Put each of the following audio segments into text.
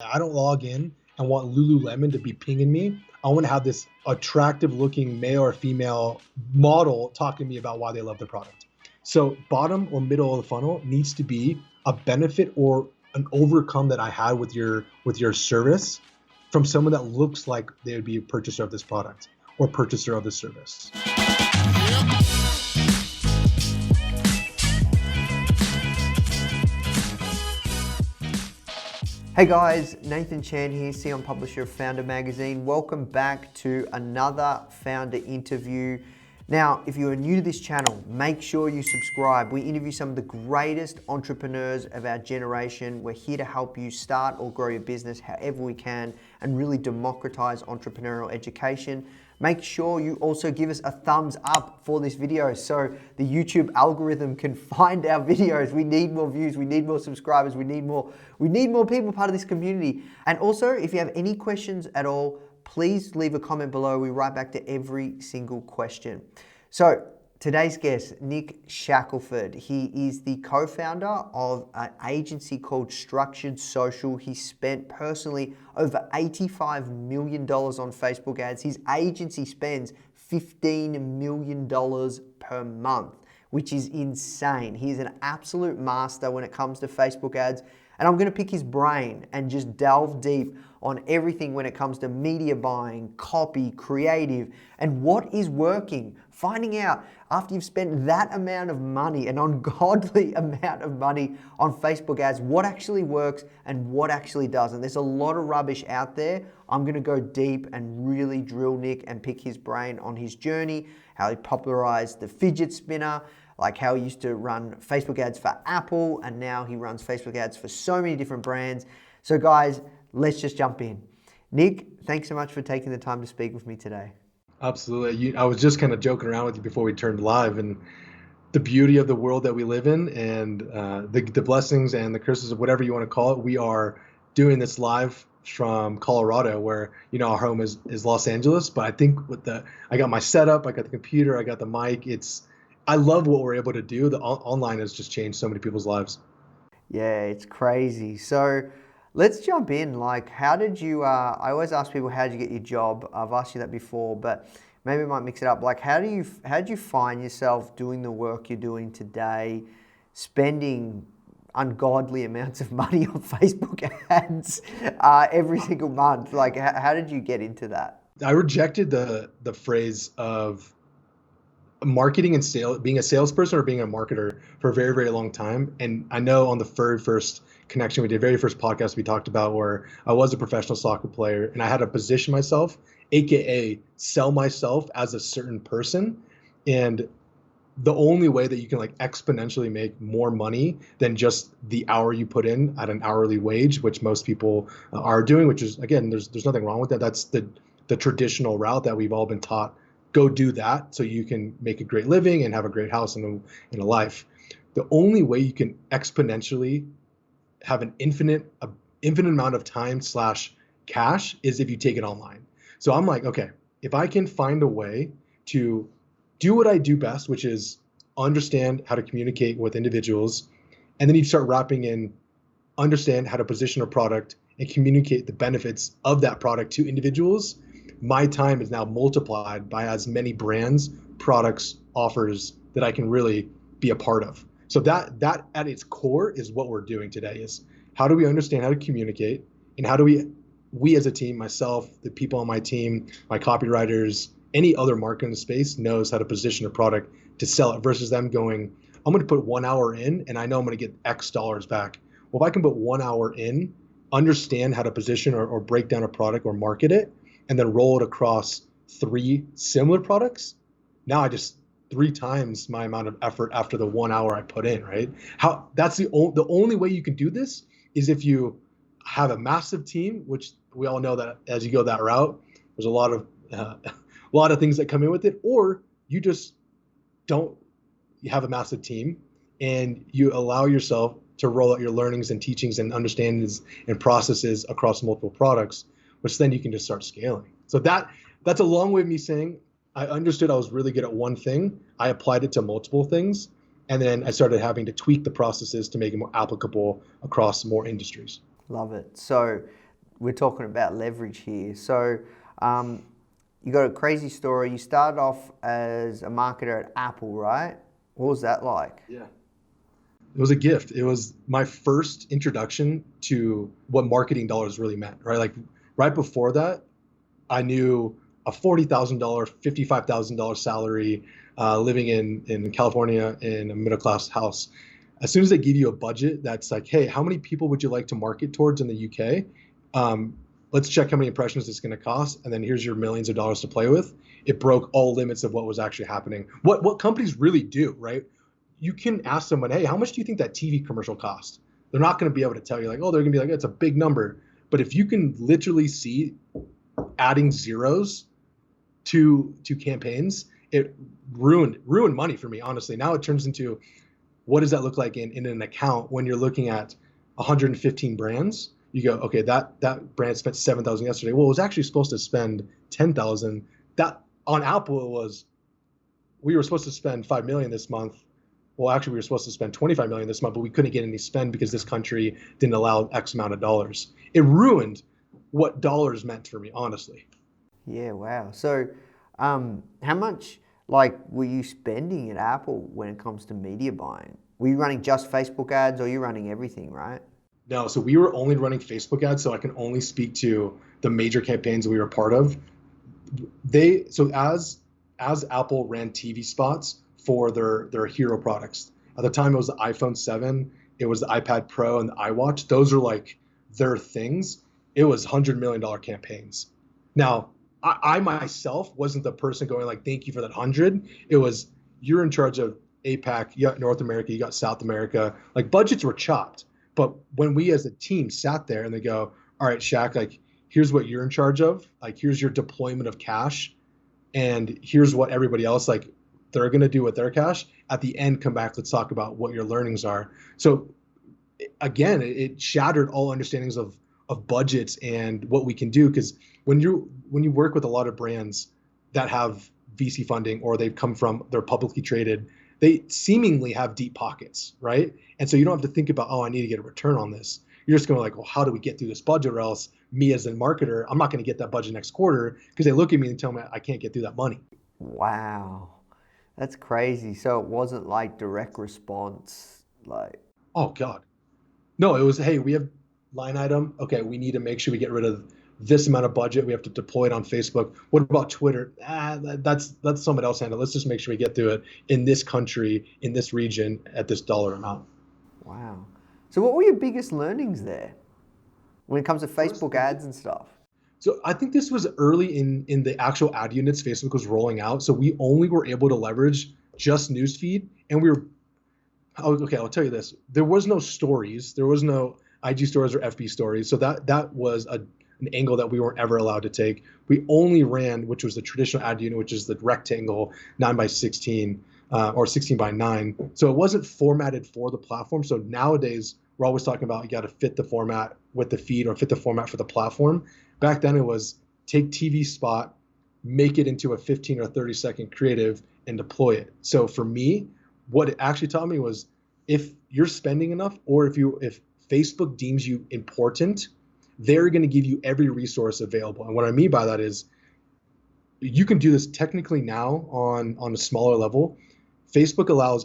I don't log in and want Lululemon to be pinging me. I want to have this attractive looking male or female model talking to me about why they love the product. So bottom or middle of the funnel needs to be a benefit or an overcome that I had with your service from someone that looks like they would be a purchaser of this product or purchaser of this service. Hey guys, Nathan Chan here, CEO and publisher of Foundr magazine. Welcome back to another Foundr interview. Now, if you are new to this channel, make sure you subscribe. We interview some of the greatest entrepreneurs of our generation. We're here to help you start or grow your business however we can and really democratize entrepreneurial education. Make sure you also give us a thumbs up for this video so the YouTube algorithm can find our videos. We need more views, we need more subscribers, we need more people part of this community. And also, if you have any questions at all, please leave a comment below. We write back to every single question. So today's guest, Nick Shackelford. He is the co-founder of an agency called Structured Social. He spent personally over $85 million on Facebook ads. His agency spends $15 million per month, which is insane. He is an absolute master when it comes to Facebook ads. And I'm gonna pick his brain and just delve deep on everything when it comes to media buying, copy, creative, and what is working. Finding out after you've spent that amount of money, an ungodly amount of money on Facebook ads, what actually works and what actually doesn't. There's a lot of rubbish out there. I'm gonna go deep and really drill Nick and pick his brain on his journey, how he popularized the fidget spinner, like how he used to run Facebook ads for Apple, and now he runs Facebook ads for so many different brands. So guys, let's just jump in. Nick, thanks so much for taking the time to speak with me today. Absolutely. I was just kind of joking around with you before we turned live, and the beauty of the world that we live in and the blessings and the curses of whatever you want to call it. We are doing this live from Colorado, where our home is Los Angeles. But I think I got my setup, I got the computer, I got the mic. I love what we're able to do. The online has just changed so many people's lives. Yeah, it's crazy. So let's jump in. Like, how did you, I always ask people, how did you get your job? I've asked you that before, but maybe I might mix it up. Like, how did you find yourself doing the work you're doing today, spending ungodly amounts of money on Facebook ads every single month? Like, how did you get into that? I rejected the phrase of marketing and sales, being a salesperson or being a marketer, for a very, very long time. And I know on the very first connection we did, very first podcast we talked about, where I was a professional soccer player and I had to position myself, AKA sell myself as a certain person. And the only way that you can exponentially make more money than just the hour you put in at an hourly wage, which most people are doing, which is, again, there's nothing wrong with that. That's the traditional route that we've all been taught. Go do that so you can make a great living and have a great house and a life. The only way you can exponentially have an infinite amount of time / cash is if you take it online. So I'm like, okay, if I can find a way to do what I do best, which is understand how to communicate with individuals, and then you start wrapping in understand how to position a product and communicate the benefits of that product to individuals, my time is now multiplied by as many brands, products, offers that I can really be a part of. So that at its core is what we're doing today, is how do we understand how to communicate, and how do we as a team, myself, the people on my team, my copywriters, any other market in the space knows how to position a product to sell it, versus them going, I'm going to put 1 hour in and I know I'm going to get X dollars back. Well, if I can put 1 hour in, understand how to position or break down a product or market it, and then roll it across 3 similar products, now I just 3 times my amount of effort after the 1 hour I put in, right? That's the only way you can do this is if you have a massive team, which we all know that as you go that route, there's a lot of things that come in with it, or you just don't have a massive team and you allow yourself to roll out your learnings and teachings and understandings and processes across multiple products, which then you can just start scaling. So that's a long way of me saying I understood I was really good at one thing. I applied it to multiple things. And then I started having to tweak the processes to make it more applicable across more industries. Love it. So we're talking about leverage here. So you got a crazy story. You started off as a marketer at Apple, right? What was that like? Yeah. It was a gift. It was my first introduction to what marketing dollars really meant, right? Like right before that, I knew a $40,000, $55,000 salary, living in California in a middle class house. As soon as they give you a budget that's like, hey, how many people would you like to market towards in the UK? Let's check how many impressions it's going to cost, and then here's your millions of dollars to play with. It broke all limits of what was actually happening. What companies really do, right? You can ask someone, hey, how much do you think that TV commercial cost? They're not going to be able to tell you like, oh, they're going to be like, it's a big number. But if you can literally see adding zeros to campaigns, it ruined money for me, honestly. Now it turns into, what does that look like in an account when you're looking at 115 brands? You go, okay, that brand spent 7,000 yesterday. Well, it was actually supposed to spend 10,000. That on Apple, it was, we were supposed to spend 5 million this month. Well, actually, we were supposed to spend 25 million this month, but we couldn't get any spend because this country didn't allow X amount of dollars. It ruined what dollars meant for me, honestly. Yeah, wow. So how much like were you spending at Apple when it comes to media buying? Were you running just Facebook ads, or are you running everything, right? No, so we were only running Facebook ads, so I can only speak to the major campaigns we were part of. As Apple ran TV spots for their hero products. At the time, it was the iPhone 7, it was the iPad Pro, and the iWatch. Those are like their things. It was $100 million campaigns. Now, I myself wasn't the person going like, thank you for that 100. It was, you're in charge of APAC, you got North America, you got South America. Like budgets were chopped. But when we as a team sat there and they go, all right, Shaq, like here's what you're in charge of. Like here's your deployment of cash. And here's what everybody else, like they're going to do with their cash. At the end, come back, let's talk about what your learnings are. So again, it shattered all understandings of budgets and what we can do. Because when you work with a lot of brands that have VC funding, or they're publicly traded, they seemingly have deep pockets, right? And so you don't have to think about, oh, I need to get a return on this. You're just going to like, well, how do we get through this budget, or else me as a marketer, I'm not going to get that budget next quarter, because they look at me and tell me I can't get through that money. Wow. That's crazy. So it wasn't like direct response, like. Oh God. No, it was, hey, we have line item. Okay, we need to make sure we get rid of this amount of budget. We have to deploy it on Facebook. What about Twitter? That's someone else handle. Let's just make sure we get through it in this country, in this region, at this dollar amount. Wow. So what were your biggest learnings there when it comes to Facebook ads and stuff? So I think this was early in the actual ad units Facebook was rolling out. So we only were able to leverage just newsfeed, and I'll tell you this. There was no stories. There was no IG stories or FB stories. So that was an angle that we weren't ever allowed to take. We only ran, which was the traditional ad unit, which is the rectangle 9x16 or 16x9. So it wasn't formatted for the platform. So nowadays we're always talking about you got to fit the format with the feed or fit the format for the platform. Back then it was take TV spot, make it into a 15 or 30-second creative, and deploy it. So for me, what it actually taught me was, if you're spending enough, or if Facebook deems you important, they're going to give you every resource available. And what I mean by that is, you can do this technically now on a smaller level. Facebook allows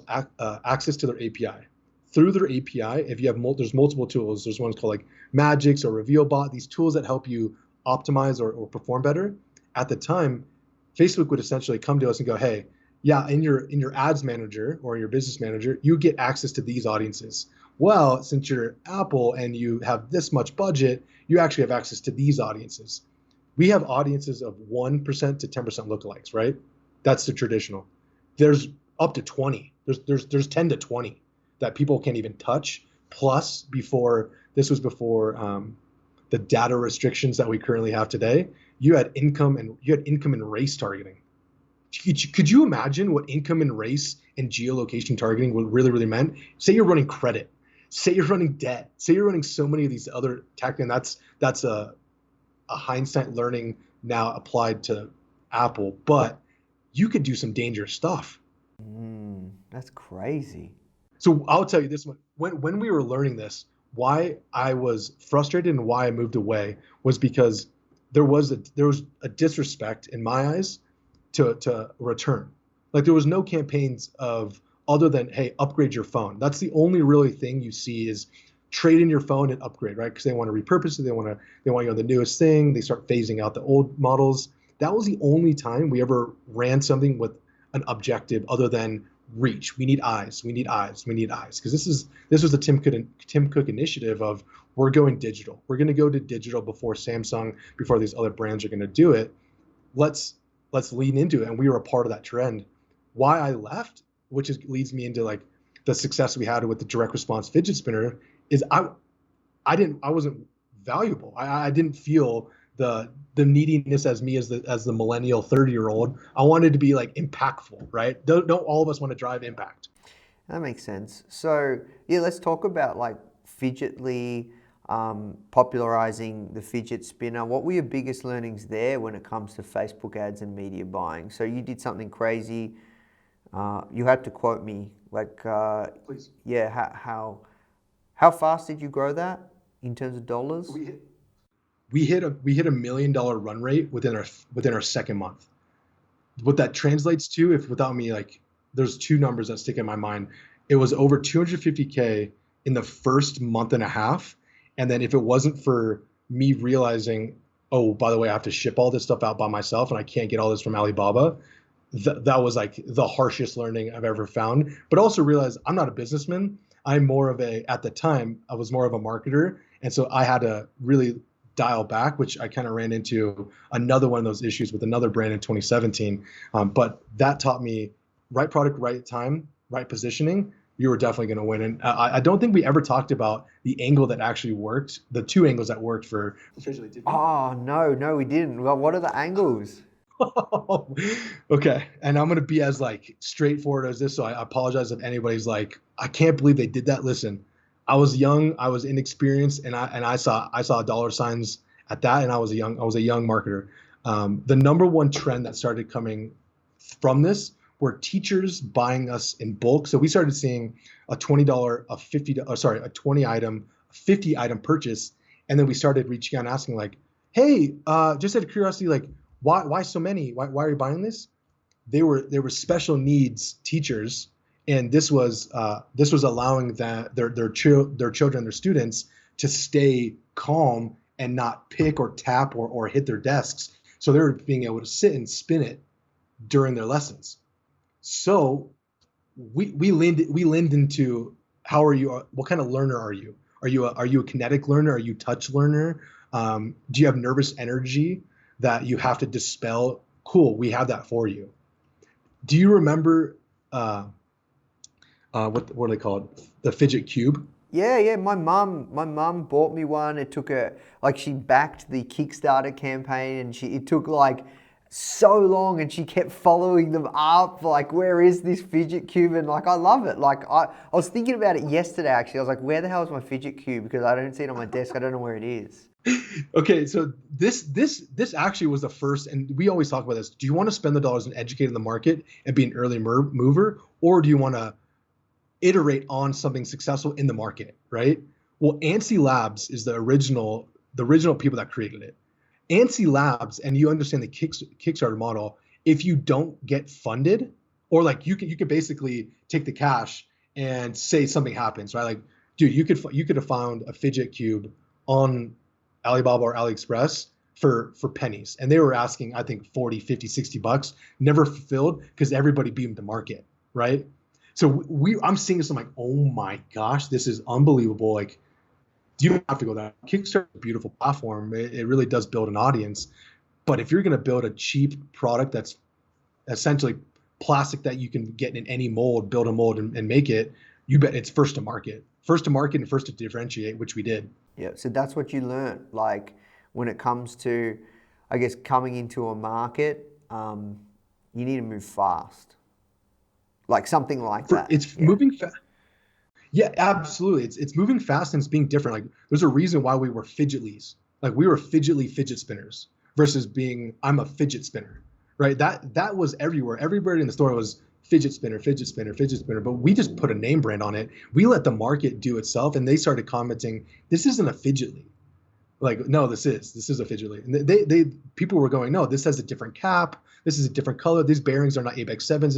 access to their API. Through their API, if you have there's multiple tools. There's ones called like Magix or RevealBot, these tools that help you optimize or perform better. At the time, Facebook would essentially come to us and go, hey, yeah, in your ads manager or your business manager, you get access to these audiences. Well, since you're Apple and you have this much budget, you actually have access to these audiences. We have audiences of 1% to 10% lookalikes, right? That's the traditional. There's up to 20. There's 10 to 20 that people can't even touch. Plus, before the data restrictions that we currently have today, you had income and race targeting. Could you imagine what income and race and geolocation targeting would really meant? Say you're running credit, say you're running debt, say you're running so many of these other tech, and that's a hindsight learning now applied to Apple, but you could do some dangerous stuff. That's crazy. So I'll tell you this one. When we were learning this, why I was frustrated and why I moved away was because there was a disrespect in my eyes to return. Like there was no campaigns of other than, hey, upgrade your phone. That's the only really thing you see is trade in your phone and upgrade, right? Because they want to repurpose it. They want you on the newest thing. They start phasing out the old models. That was the only time we ever ran something with an objective other than reach. We need eyes. We need eyes. We need eyes. Because this was the Tim Cook initiative of we're going digital. We're going to go to digital before Samsung, before these other brands are going to do it. Let's lean into it. And we were a part of that trend. Why I left, leads me into like the success we had with the direct response fidget spinner, is I wasn't valuable. I didn't feel the neediness as the millennial 30-year-old. I wanted to be like impactful, right? Don't all of us want to drive impact? That makes sense. So yeah, let's talk about like Fidgetly, popularizing the fidget spinner. What were your biggest learnings there when it comes to Facebook ads and media buying? So you did something crazy. You had to quote me, like, Please. Yeah, how fast did you grow that in terms of dollars? We hit a $1 million run rate within our second month. What that translates to, if without me, like, there's two numbers that stick in my mind. It was over 250K in the first month and a half, and then if it wasn't for me realizing, oh, by the way, I have to ship all this stuff out by myself, and I can't get all this from Alibaba. That was like the harshest learning I've ever found. But also realize I'm not a businessman. At the time, I was more of a marketer. And so I had to really dial back, which I kind of ran into another one of those issues with another brand in 2017. But that taught me right product, right time, right positioning. You were definitely going to win. And I don't think we ever talked about the angle that actually worked, the two angles that worked for Fidgetly, did we? Oh, no, we didn't. Well, what are the angles? Okay, and I'm gonna be as like straightforward as this, so I apologize if anybody's like, I can't believe they did that. Listen, I was young, I was inexperienced, and I saw dollar signs at that, and I was a young marketer. The number one trend that started coming from this were teachers buying us in bulk. So we started seeing a $20, a 20 item, 50 item purchase, and then we started reaching out and asking like, hey, just out of curiosity, like, why so many? Why are you buying this? They were special needs teachers, and this was allowing their children, their students, to stay calm and not pick or tap or hit their desks. So they were being able to sit and spin it during their lessons. So we leaned into, how are you? What kind of learner are you? Are you a kinetic learner? Are you touch learner? Do you have nervous energy that you have to dispel? Cool, we have that for you. Do you remember what are they called? The fidget cube? Yeah. My mum bought me one. It took she backed the Kickstarter campaign, and it took like so long, and she kept following them up. Like, where is this fidget cube? And like, I love it. Like, I was thinking about it yesterday actually. I was like, where the hell is my fidget cube? Because I don't see it on my desk. I don't know where it is. Okay, so this actually was the first, and we always talk about this. Do you want to spend the dollars and educate in the market and be an early mover, or do you want to iterate on something successful in the market, right? Well, ANSI Labs is the original people that created it. ANSI Labs, and you understand the Kickstarter model. If you don't get funded, or like you could basically take the cash and say something happens, right? Like, dude, you could have found a fidget cube on Alibaba or AliExpress for pennies, and they were asking, I think, 40, 50, 60 bucks, never fulfilled because everybody beat them to market, right? So I'm seeing this, I'm like, oh my gosh, this is unbelievable. Like, you don't have to go that. Kickstarter is a beautiful platform. It really does build an audience. But if you're going to build a cheap product that's essentially plastic that you can get in any mold, build a mold and make it, you bet it's first to market and first to differentiate, which we did. Yeah, so that's what you learned. Like, when it comes to, I guess, coming into a market, you need to move fast. Like something like that. It's moving fast. Yeah, absolutely. It's moving fast and it's being different. Like, there's a reason why we were fidgetlies. Like, we were fidgetly fidget spinners versus being, I'm a fidget spinner, right? That was everywhere. Everybody in the store was fidget spinner, fidget spinner, fidget spinner. But we just put a name brand on it. We let the market do itself, and they started commenting, "This isn't a fidgetly." Like, no, this is a fidgetly. And they people were going, no, this has a different cap. This is a different color. These bearings are not ABEX 7s.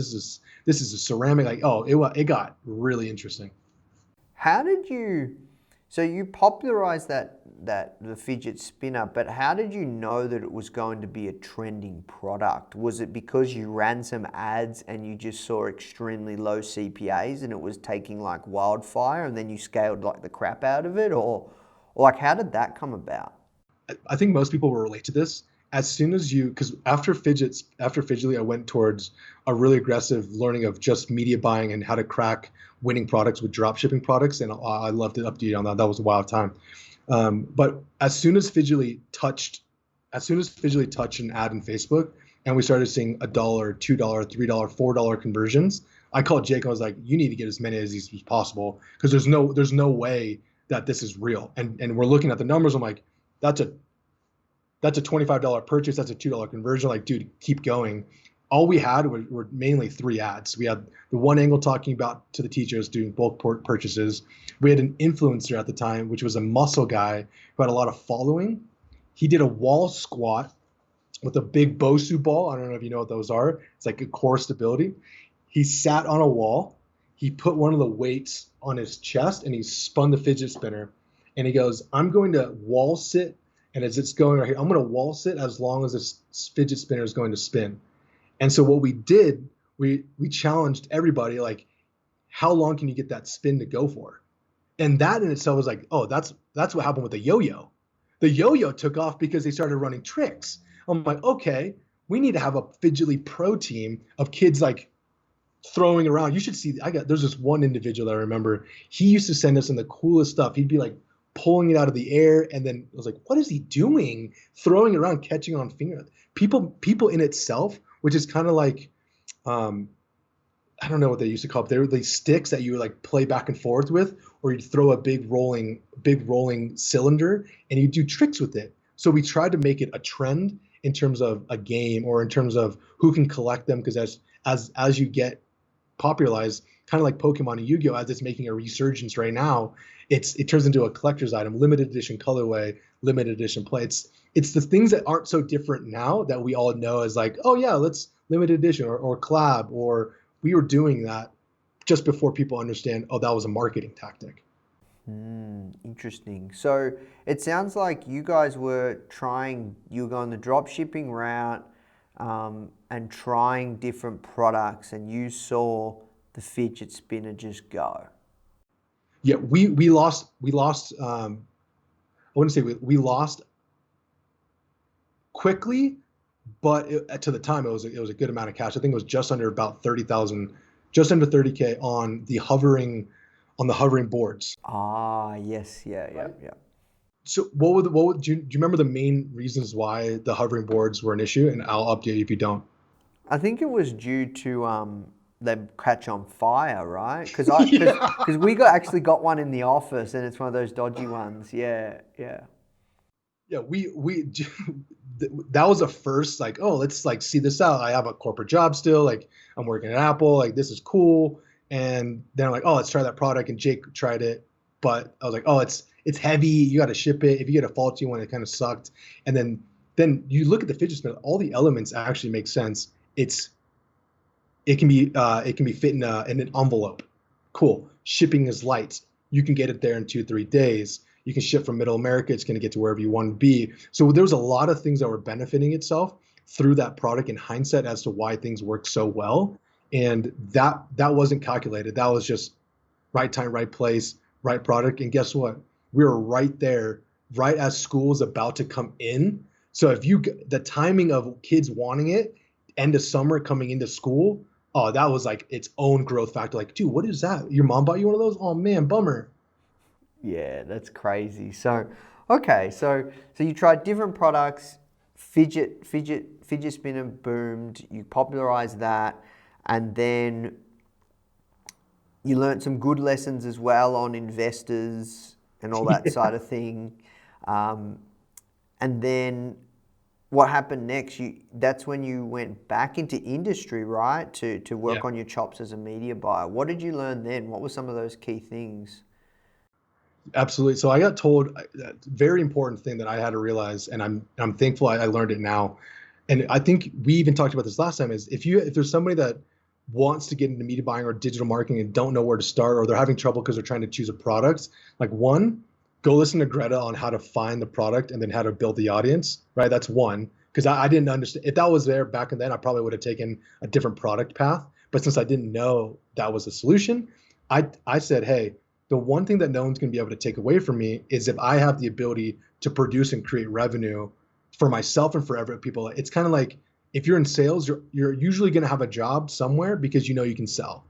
This is a ceramic. Like, oh, it got really interesting. How did you, so you popularized the fidget spinner, but how did you know that it was going to be a trending product? Was it because you ran some ads and you just saw extremely low CPAs and it was taking like wildfire and then you scaled like the crap out of it? Or like, how did that come about? I think most people will relate to this. As soon as because after Fidgetly, I went towards a really aggressive learning of just media buying and how to crack winning products with drop shipping products, and I loved it. Up to you on that. That was a wild time. But as soon as Fidgetly touched an ad in Facebook, and we started seeing $1, $2, $3, $4 conversions, I called Jake. I was like, "You need to get as many of these as possible because there's no way that this is real." And we're looking at the numbers. I'm like, that's a $25 purchase. That's a $2 conversion. Like, dude, keep going. All we had were mainly 3 ads. We had the one angle talking about to the teachers doing bulk purchases. We had an influencer at the time, which was a muscle guy who had a lot of following. He did a wall squat with a big Bosu ball. I don't know if you know what those are. It's like a core stability. He sat on a wall. He put one of the weights on his chest and he spun the fidget spinner. And he goes, "I'm going to wall sit. And as it's going right here, I'm going to wall sit as long as this fidget spinner is going to spin." And so what we did, we challenged everybody, like, how long can you get that spin to go for? And that in itself was like, oh, that's what happened with the yo-yo. The yo-yo took off because they started running tricks. I'm like, okay, we need to have a Fidgetly Pro team of kids like throwing around. You should see, there's this one individual that I remember. He used to send us in the coolest stuff. He'd be like pulling it out of the air, and then I was like, what is he doing? Throwing it around, catching on finger. People in itself, which is kind of like, I don't know what they used to call it. They were these sticks that you like play back and forth with, or you'd throw a big rolling cylinder and you do tricks with it. So we tried to make it a trend in terms of a game or in terms of who can collect them, because as you get popularized, kind of like Pokemon and Yu-Gi-Oh, as it's making a resurgence right now, it turns into a collector's item, limited edition colorway, limited edition play. It's the things that aren't so different now that we all know as like, oh yeah, let's limited edition or collab, or we were doing that just before people understand, oh, that was a marketing tactic. Interesting. So it sounds like you guys were going the drop shipping route and trying different products, and you saw the fidget spinner just go. Yeah, we lost. I wouldn't say we lost quickly, but to the time it was a good amount of cash. I think it was just under about 30,000, just under 30K on the hovering boards. Ah, yes, yeah. So do you remember the main reasons why the hovering boards were an issue? And I'll update you if you don't. I think it was due to them catch on fire, right? Because Yeah. we actually got one in the office, and it's one of those dodgy ones. Yeah. Yeah, we that was a first, like, oh, let's like see this out. I have a corporate job still, like I'm working at Apple, like this is cool. And then I'm like, oh, let's try that product. And Jake tried it, but I was like, oh, it's heavy. You got to ship it. If you get a faulty one, it kind of sucked. And then you look at the fidget spinner, all the elements actually make sense. It can be fit in an envelope. Cool. Shipping is light. You can get it there in 2-3 days. You can ship from Middle America. It's going to get to wherever you want to be. So there was a lot of things that were benefiting itself through that product in hindsight as to why things work so well. And that wasn't calculated. That was just right time, right place, right product. And guess what? We were right there, right as school is about to come in. So if the timing of kids wanting it, end of summer coming into school, oh, that was like its own growth factor. Like, dude, what is that? Your mom bought you one of those? Oh man, bummer. Yeah, that's crazy. So, okay, so you tried different products, fidget spinner boomed, you popularized that, and then you learned some good lessons as well on investors and all that side of thing. And then what happened next? That's when you went back into industry, right? To Yeah. work on your chops as a media buyer. What did you learn then? What were some of those key things? Absolutely. So I got told that very important thing that I had to realize, and I'm thankful I learned it now. And I think we even talked about this last time, is if there's somebody that wants to get into media buying or digital marketing and don't know where to start, or they're having trouble because they're trying to choose a product, like one, go listen to Greta on how to find the product and then how to build the audience, right? That's one. Because I didn't understand. If that was there back then, I probably would have taken a different product path. But since I didn't know that was the solution, I said, hey, the one thing that no one's going to be able to take away from me is if I have the ability to produce and create revenue for myself and for other people. It's kind of like if you're in sales, you're usually going to have a job somewhere because you know you can sell.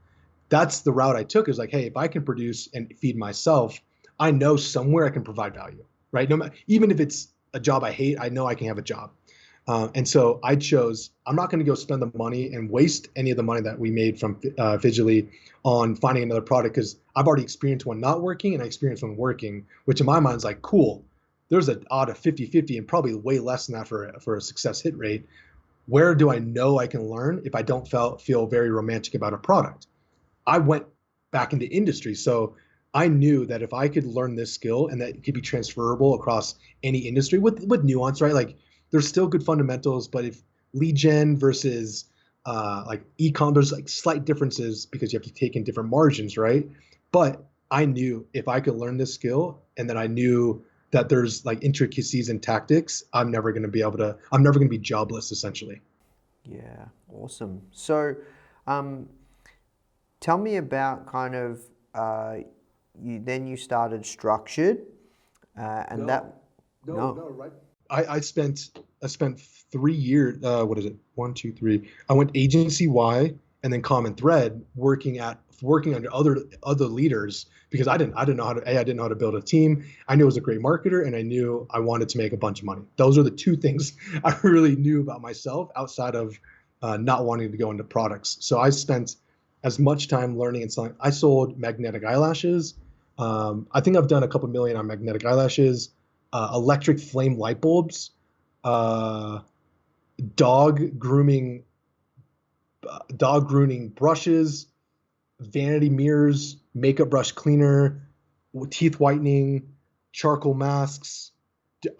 That's the route I took, is like, hey, if I can produce and feed myself, I know somewhere I can provide value, right? No matter, even if it's a job I hate, I know I can have a job. And so I chose, I'm not going to go spend the money and waste any of the money that we made from Fidgely on finding another product, because I've already experienced one not working and I experienced one working, which in my mind is like, cool. There's an odd of 50-50 and probably way less than that for a success hit rate. Where do I know I can learn if I don't feel very romantic about a product? I went back into industry. So I knew that if I could learn this skill and that it could be transferable across any industry with nuance, right? Like there's still good fundamentals, but if lead gen versus like e-com, there's like slight differences because you have to take in different margins, right? But I knew if I could learn this skill and then I knew that there's like intricacies and tactics, I'm never going to be jobless essentially. Yeah, awesome. So, um, tell me about kind of you started Structured, and that No, right. I spent 3 years. What is it? One, two, three. I went agency Y and then Common Thread working under other leaders because I didn't know how to build a team. I knew I was a great marketer and I knew I wanted to make a bunch of money. Those are the two things I really knew about myself outside of not wanting to go into products. So I spent as much time learning and selling. I sold magnetic eyelashes. I think I've done a couple million on magnetic eyelashes, electric flame light bulbs, uh, dog grooming, dog grooming brushes, vanity mirrors, makeup brush cleaner, teeth whitening, charcoal masks.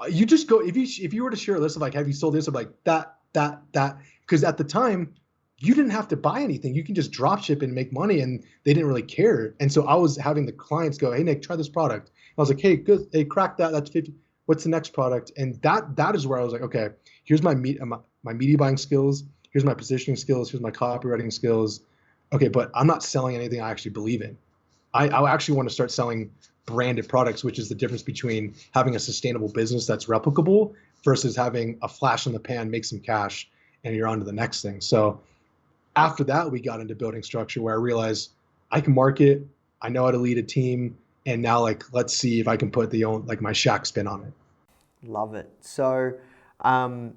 You just go if you were to share a list of like, have you sold this? Of like that, because at the time you didn't have to buy anything. You can just drop ship and make money, and they didn't really care. And so I was having the clients go, "Hey Nick, try this product." I was like, "Hey, good. Hey, crack that. That's 50. What's the next product?" And that is where I was like, "Okay, here's my media buying skills. Here's my positioning skills. Here's my copywriting skills. Okay, but I'm not selling anything I actually believe in. I actually want to start selling branded products, which is the difference between having a sustainable business that's replicable versus having a flash in the pan, make some cash, and you're on to the next thing." So after that, we got into building Structure, where I realized I can market, I know how to lead a team, and now like let's see if I can put my Shack spin on it. love it. So, um,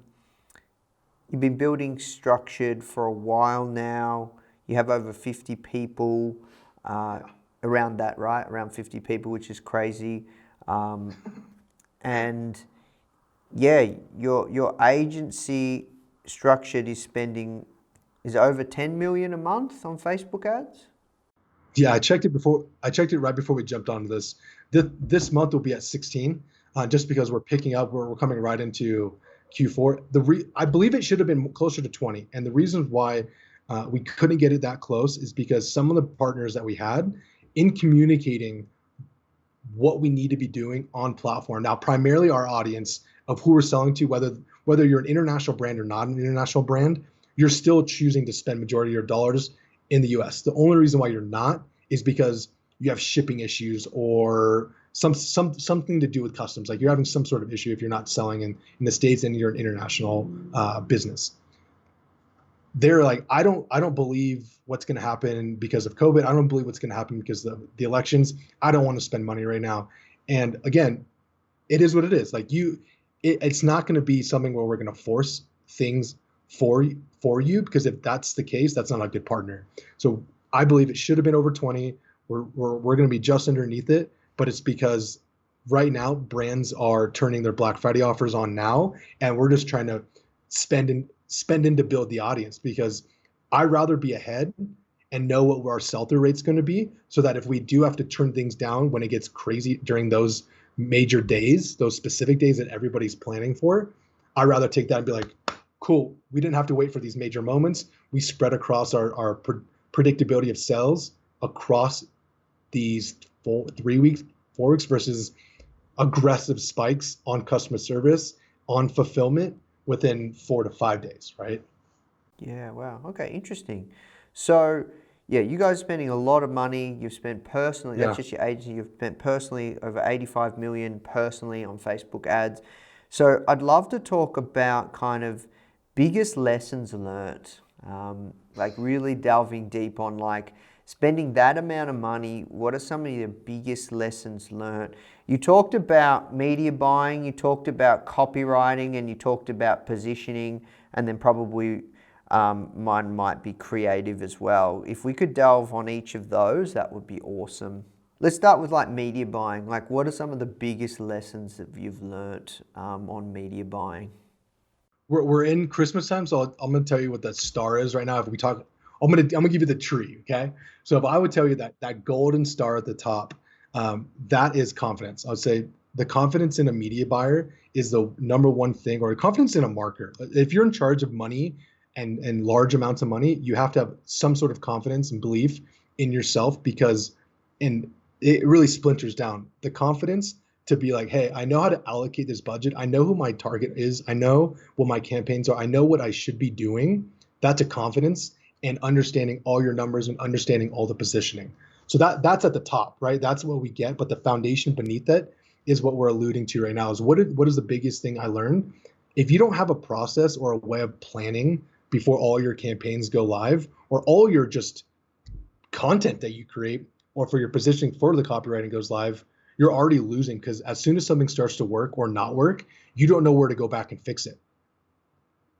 you've been building Structured for a while now. You have over 50 people around that, right? Around 50 people, which is crazy. And yeah, your agency Structured is over 10 million a month on Facebook ads. Yeah, I checked it right before we jumped onto this. This month will be at 16, just because we're picking up. We're coming right into Q4. I believe it should have been closer to 20, and the reasons why we couldn't get it that close is because some of the partners that we had in communicating what we need to be doing on platform. Now, primarily our audience of who we're selling to, whether you're an international brand or not an international brand, you're still choosing to spend majority of your dollars in the US. The only reason why you're not is because you have shipping issues or something to do with customs. Like you're having some sort of issue if you're not selling in the States and you're an international business. They're like, I don't believe what's going to happen because of COVID. I don't believe what's going to happen because of the elections. I don't want to spend money right now. And again, it is what it is. Like it's not going to be something where we're going to force things for you, because if that's the case, that's not a good partner. So I believe it should have been over 20. We're going to be just underneath it, but it's because right now brands are turning their Black Friday offers on now, and we're just trying to spend in to build the audience, because I'd rather be ahead and know what our sell-through rate's going to be, so that if we do have to turn things down when it gets crazy during those major days, those specific days that everybody's planning for, I'd rather take that and be like, cool, we didn't have to wait for these major moments. We spread across our predictability of sales across these 3 weeks, 4 weeks, versus aggressive spikes on customer service, on fulfillment within 4 to 5 days, right? Yeah, wow. Okay, interesting. So, yeah, you guys are spending a lot of money. You've spent personally, that's Yeah. just your agency, you've spent personally over 85 million personally on Facebook ads. So, I'd love to talk about kind of biggest lessons learned, like really delving deep on like spending that amount of money. What are some of your biggest lessons learned? You talked about media buying, you talked about copywriting, and you talked about positioning, and then probably mine might be creative as well. If we could delve on each of those, that would be awesome. Let's start with like media buying. Like, what are some of the biggest lessons that you've learnt on media buying? We're in Christmas time, so I'm gonna tell you what the star is right now. If we talk, I'm gonna give you the tree, okay? So if I would tell you that golden star at the top, that is confidence. I would say the confidence in a media buyer is the number one thing, or confidence in a marketer. If you're in charge of money and large amounts of money, you have to have some sort of confidence and belief in yourself, because and it really splinters down the confidence to be like, hey, I know how to allocate this budget. I know who my target is. I know what my campaigns are. I know what I should be doing. That's a confidence, and understanding all your numbers and understanding all the positioning. So that's at the top, right? That's what we get. But the foundation beneath it is what we're alluding to right now. Is what is the biggest thing I learned? If you don't have a process or a way of planning before all your campaigns go live, or all your just content that you create, or for your positioning for the copywriting goes live, you're already losing, because as soon as something starts to work or not work, you don't know where to go back and fix it.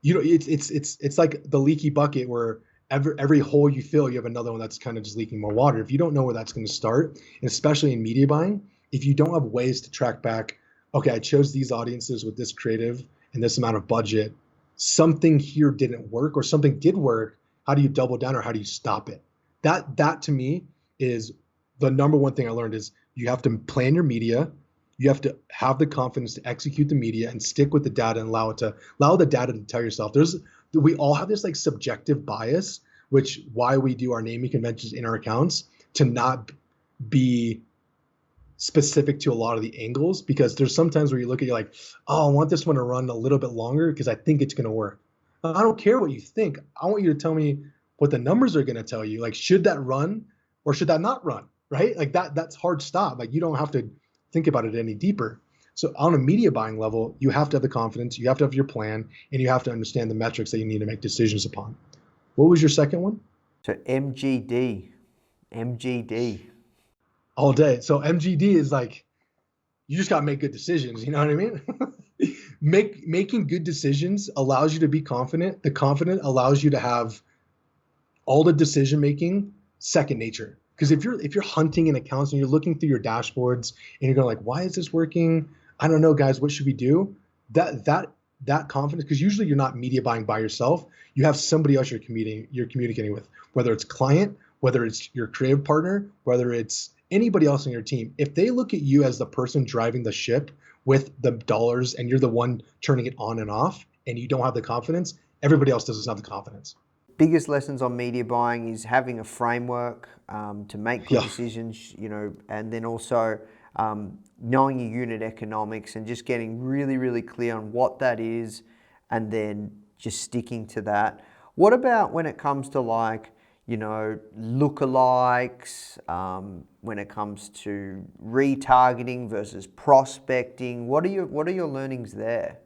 You know, it's like the leaky bucket, where every hole you fill, you have another one that's kind of just leaking more water. If you don't know where that's going to start, and especially in media buying, if you don't have ways to track back, okay, I chose these audiences with this creative and this amount of budget, something here didn't work, or something did work. How do you double down, or how do you stop it? That to me is the number one thing I learned. Is you have to plan your media. You have to have the confidence to execute the media and stick with the data, and allow the data to tell yourself. We all have this like subjective bias, which why we do our naming conventions in our accounts, to not be specific to a lot of the angles, because there's sometimes where you look at, you're like, oh, I want this one to run a little bit longer because I think it's going to work. I don't care what you think. I want you to tell me what the numbers are going to tell you. Like, should that run or should that not run? Right? Like that's hard stop. Like, you don't have to think about it any deeper. So on a media buying level, you have to have the confidence, you have to have your plan, and you have to understand the metrics that you need to make decisions upon. What was your second one? So MGD. All day. So MGD is like, you just got to make good decisions. You know what I mean? Making good decisions allows you to be confident. The confident allows you to have all the decision making second nature. Because if you're hunting in accounts and you're looking through your dashboards and you're going like, why is this working? I don't know, guys. What should we do? That confidence, because usually you're not media buying by yourself. You have somebody else you're communicating with, whether it's client, whether it's your creative partner, whether it's anybody else on your team. If they look at you as the person driving the ship with the dollars, and you're the one turning it on and off, and you don't have the confidence, everybody else doesn't have the confidence. Biggest lessons on media buying is having a framework to make good Yeah. decisions, and then also knowing your unit economics and just getting really, really clear on what that is, and then just sticking to that. What about when it comes to like, lookalikes, when it comes to retargeting versus prospecting? What are your learnings there?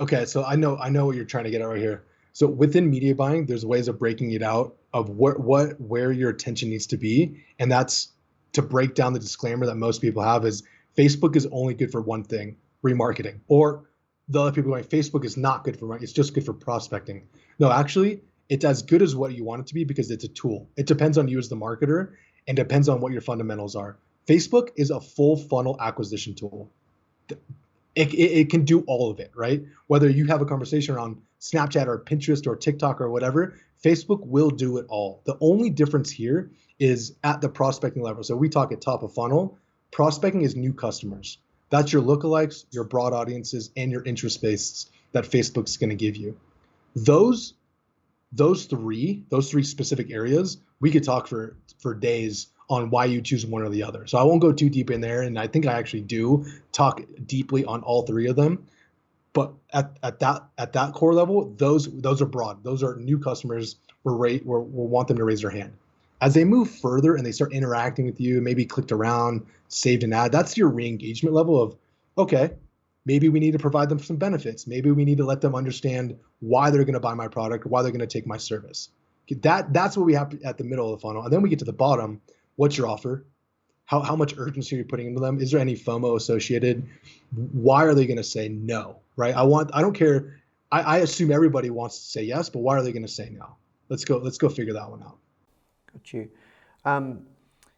Okay, so I know what you're trying to get at right here. So within media buying, there's ways of breaking it out of where your attention needs to be, and that's to break down the disclaimer that most people have is Facebook is only good for one thing, remarketing, or the other people going, Facebook is not good for marketing, it's just good for prospecting. No, actually, it's as good as what you want it to be, because it's a tool. It depends on you as the marketer, and depends on what your fundamentals are. Facebook is a full funnel acquisition tool. It can do all of it, right? Whether you have a conversation around Snapchat or Pinterest or TikTok or whatever, Facebook will do it all. The only difference here is at the prospecting level. So we talk at top of funnel. Prospecting is new customers. That's your lookalikes, your broad audiences, and your interest based that Facebook's going to give you. Those three specific areas, we could talk for days on why you choose one or the other. So I won't go too deep in there, and I think I actually do talk deeply on all three of them. But at that core level, those are broad. Those are new customers. We'll want them to raise their hand. As they move further and they start interacting with you, maybe clicked around, saved an ad, that's your re-engagement level of, okay, maybe we need to provide them some benefits. Maybe we need to let them understand why they're going to buy my product, why they're going to take my service. That's what we have at the middle of the funnel. And then we get to the bottom. What's your offer? How much urgency are you putting into them? Is there any FOMO associated? Why are they going to say no, right? I don't care. I assume everybody wants to say yes, but why are they going to say no? Let's go figure that one out. Got you.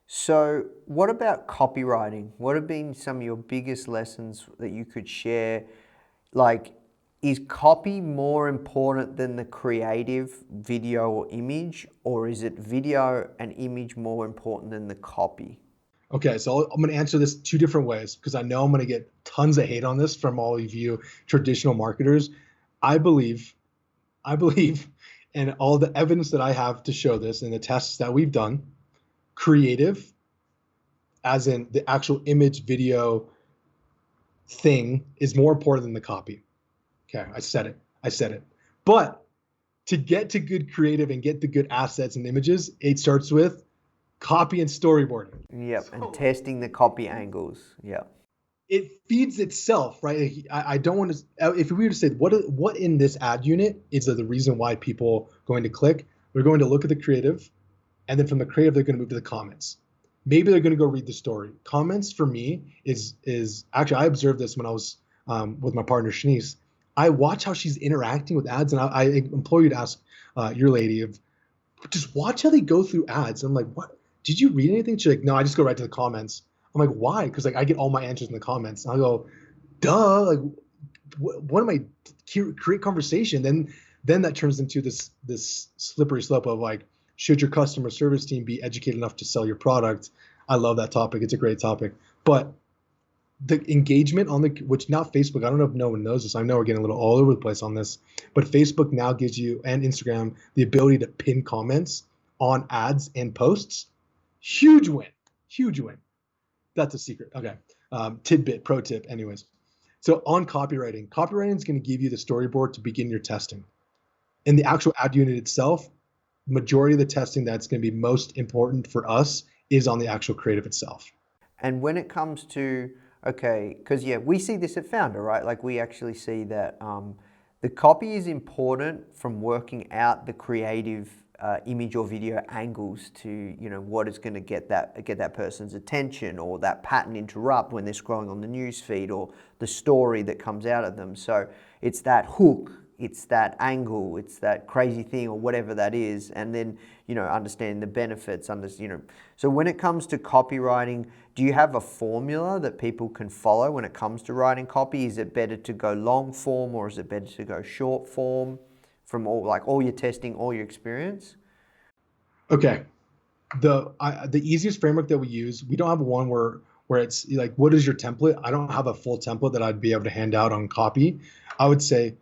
So what about copywriting? What have been some of your biggest lessons that you could share? Like, is copy more important than the creative video or image, or is it video and image more important than the copy? Okay, so I'm going to answer this two different ways because I know I'm going to get tons of hate on this from all of you traditional marketers. I believe, and all the evidence that I have to show this and the tests that we've done, creative, as in the actual image video thing, is more important than the copy. Okay, I said it. But to get to good creative and get the good assets and images, it starts with copy and storyboarding. Yep, and testing the copy angles. Yeah. It feeds itself, right? I don't want to, if we were to say, what in this ad unit is the reason why people are going to click, they're going to look at the creative, and then from the creative, they're going to move to the comments. Maybe they're going to go read the story. Comments for me is actually, I observed this when I was with my partner, Shanice. I watch how she's interacting with ads, and I implore you to ask your lady, just watch how they go through ads. I'm like, what? Did you read anything? She's like, no, I just go right to the comments. I'm like, why? Because like I get all my answers in the comments. And I go, duh, like what am I create conversation? Then that turns into this slippery slope of like, should your customer service team be educated enough to sell your product? I love that topic. It's a great topic. But the engagement on which now Facebook, I don't know if no one knows this. I know we're getting a little all over the place on this, but Facebook now gives you, and Instagram, the ability to pin comments on ads and posts. Huge win. That's a secret. Okay. Pro tip anyways. So on copywriting is going to give you the storyboard to begin your testing. In the actual ad unit itself, majority of the testing that's going to be most important for us is on the actual creative itself. And when it comes to, okay, because yeah, we see this at Foundr, right? Like we actually see that the copy is important from working out the creative image or video angles to, you know, what is going to get that person's attention, or that pattern interrupt when they're scrolling on the news feed, or the story that comes out of them. So it's that hook, it's that angle, it's that crazy thing or whatever that is, and then, you know, understanding the benefits, So when it comes to copywriting, do you have a formula that people can follow when it comes to writing copy? Is it better to go long form, or is it better to go short form? From all your testing, all your experience? Okay, the easiest framework that we use, we don't have one where it's like, what is your template? I don't have a full template that I'd be able to hand out on copy. I would say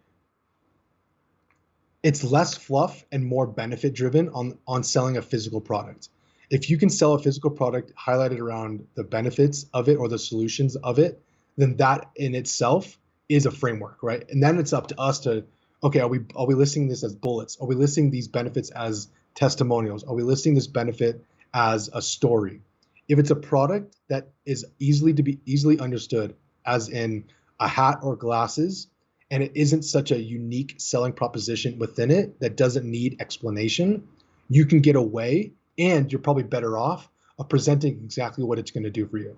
it's less fluff and more benefit driven on selling a physical product. If you can sell a physical product highlighted around the benefits of it or the solutions of it, then that in itself is a framework, right? And then it's up to us to, okay, are we listing this as bullets? Are we listing these benefits as testimonials? Are we listing this benefit as a story? If it's a product that is easily understood, as in a hat or glasses, and it isn't such a unique selling proposition within it that doesn't need explanation, you can get away, and you're probably better off of presenting exactly what it's going to do for you.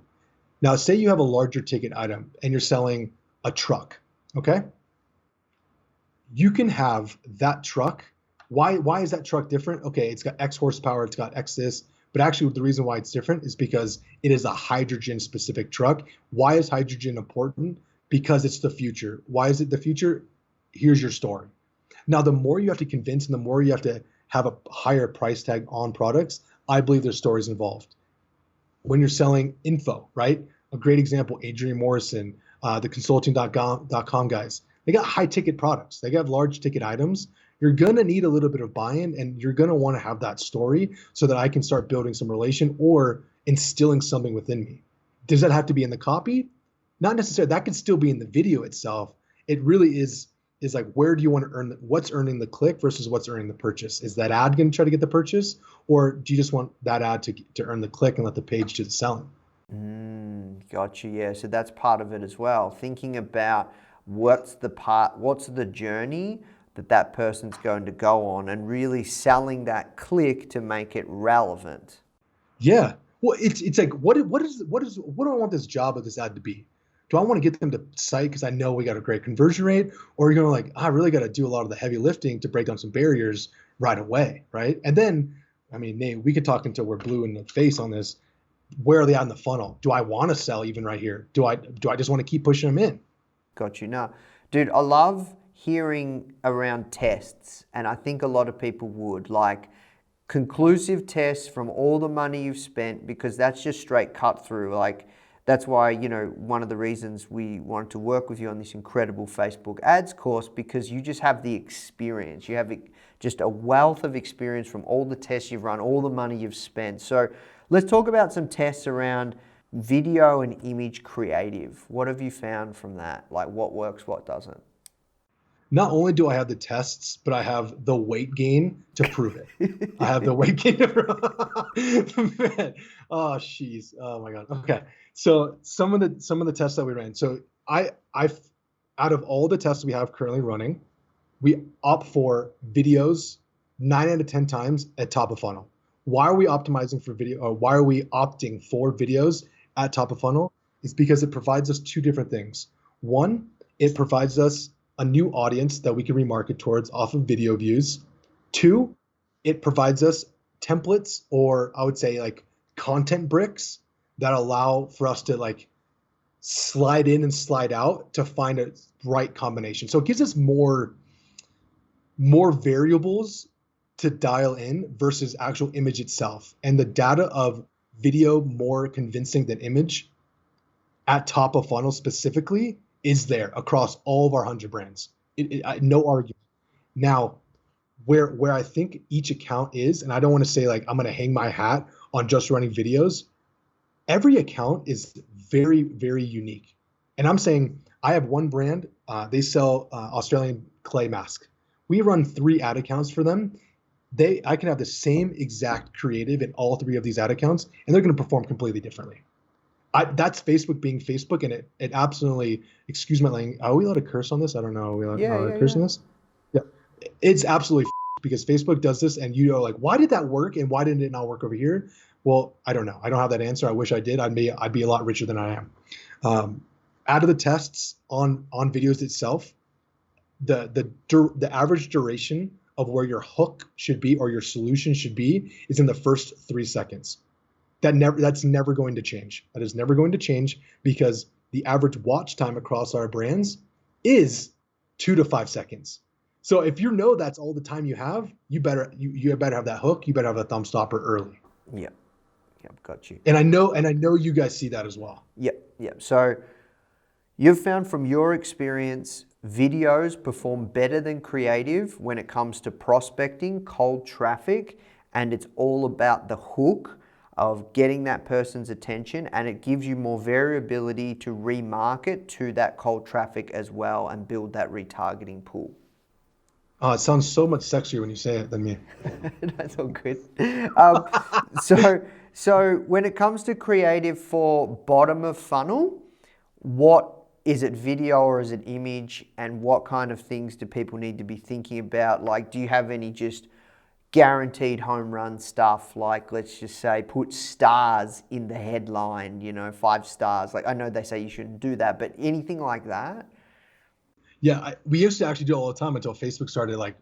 Now, say you have a larger ticket item and you're selling a truck, okay? You can have that truck. Why is that truck different? Okay, it's got X horsepower, it's got X this, But actually, the reason why it's different is because it is a hydrogen specific truck. Why is hydrogen important? Because it's the future. Why is it the future? Here's your story. Now, the more you have to convince and the more you have to have a higher price tag on products, I believe there's stories involved. When you're selling info, right? A great example, Adrian Morrison, the consulting.com guys, they got high ticket products. They got large ticket items. You're going to need a little bit of buy-in, and you're going to want to have that story so that I can start building some relation or instilling something within me. Does that have to be in the copy? Not necessarily. That could still be in the video itself. It really is like, where do you want to earn, what's earning the click versus what's earning the purchase? Is that ad going to try to get the purchase, or do you just want that ad to earn the click and let the page do the selling? Gotcha. Yeah. So that's part of it as well. Thinking about what's the journey that person's going to go on, and really selling that click to make it relevant. Yeah. Well, it's like, what do I want this job of this ad to be? Do I want to get them to site because I know we got a great conversion rate, or you're going to I really got to do a lot of the heavy lifting to break down some barriers right away, right? And then, I mean, Nate, we could talk until we're blue in the face on this. Where are they out in the funnel? Do I want to sell even right here? Do I just want to keep pushing them in? Got you. No, dude, I love hearing around tests, and I think a lot of people would like conclusive tests from all the money you've spent, because that's just straight cut through. Like, that's why, one of the reasons we wanted to work with you on this incredible Facebook ads course, because you just have the experience. You have just a wealth of experience from all the tests you've run, all the money you've spent. So let's talk about some tests around video and image creative. What have you found from that? Like, what works, what doesn't? Not only do I have the tests, but I have the weight gain to prove it. I have the weight gain to prove it. Man. Oh, jeez. Oh my God. Okay. So some of the tests that we ran. So I out of all the tests we have currently running, we opt for videos 9 out of 10 times at top of funnel. Why are we optimizing for video, or why are we opting for videos at top of funnel? It's because it provides us two different things. One, it provides us a new audience that we can remarket towards off of video views. Two, it provides us templates, or I would say like content bricks that allow for us to like slide in and slide out to find a right combination. So it gives us more variables to dial in versus actual image itself. And the data of video more convincing than image at top of funnel specifically is there across all of our 100 brands. No argument. Now, where I think each account is, and I don't want to say like I'm going to hang my hat on just running videos. Every account is very, very unique. And I'm saying I have one brand, they sell Australian clay mask. We run 3 ad accounts for them. I can have the same exact creative in all 3 of these ad accounts, and they're going to perform completely differently. That's Facebook being Facebook, and it absolutely, excuse my language. Are we allowed to curse on this? I don't know. Are we allowed to curse on this? Yeah. It's absolutely because Facebook does this, and you know, like, why did that work and why didn't it not work over here? Well, I don't know. I don't have that answer. I wish I did. I'd be a lot richer than I am. Out of the tests on videos itself, the average duration of where your hook should be or your solution should be is in the first 3 seconds. That's never going to change. That is never going to change because the average watch time across our brands is 2 to 5 seconds. So if you know that's all the time you have, you better have that hook. You better have a thumb stopper early. Yeah. Yep, got you. And I know you guys see that as well. Yep. So you've found from your experience, videos perform better than creative when it comes to prospecting, cold traffic, and it's all about the hook of getting that person's attention, and it gives you more variability to remarket to that cold traffic as well and build that retargeting pool. Oh, it sounds so much sexier when you say it than me. That's all good. So when it comes to creative for bottom of funnel, what is it, video or is it image, and what kind of things do people need to be thinking about? Like, do you have any just guaranteed home run stuff? Like, let's just say put stars in the headline, 5 stars. Like, I know they say you shouldn't do that, but anything like that? Yeah, we used to actually do it all the time until Facebook started like